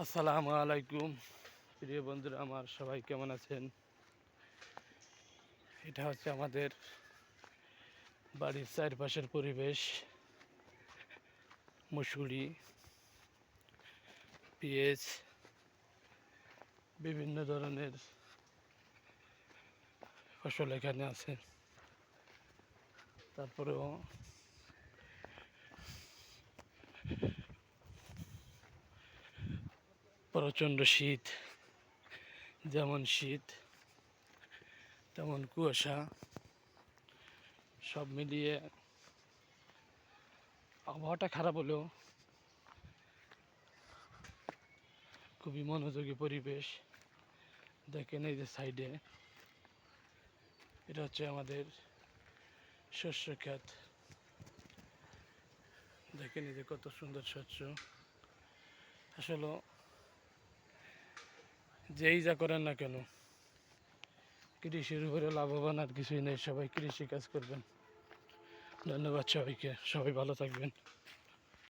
আসসালামু আলাইকুম প্রিয় বন্ধুরা আমার, সবাই কেমন আছেন? এটা হচ্ছে আমাদের বাড়ির চারপাশের পরিবেশ। মুসুরি, পেঁয়াজ, বিভিন্ন ধরনের ফসল এখানে আছে। তারপরেও প্রচণ্ড শীত, যেমন শীত তেমন কুয়াশা, সব মিলিয়ে আবহাওয়াটা খারাপ হলেও খুবই মনোযোগী পরিবেশ। দেখেন এই যে সাইডে, এটা হচ্ছে আমাদের শস্য ক্ষেত। দেখেন এই যে কত সুন্দর শস্য। আসলে যেই যা করেন না কেন, কৃষির উপরে লাভবান আর কিছুই নেই। সবাই কৃষি কাজ করবেন। ধন্যবাদ সবাইকে, সবাই ভালো থাকবেন।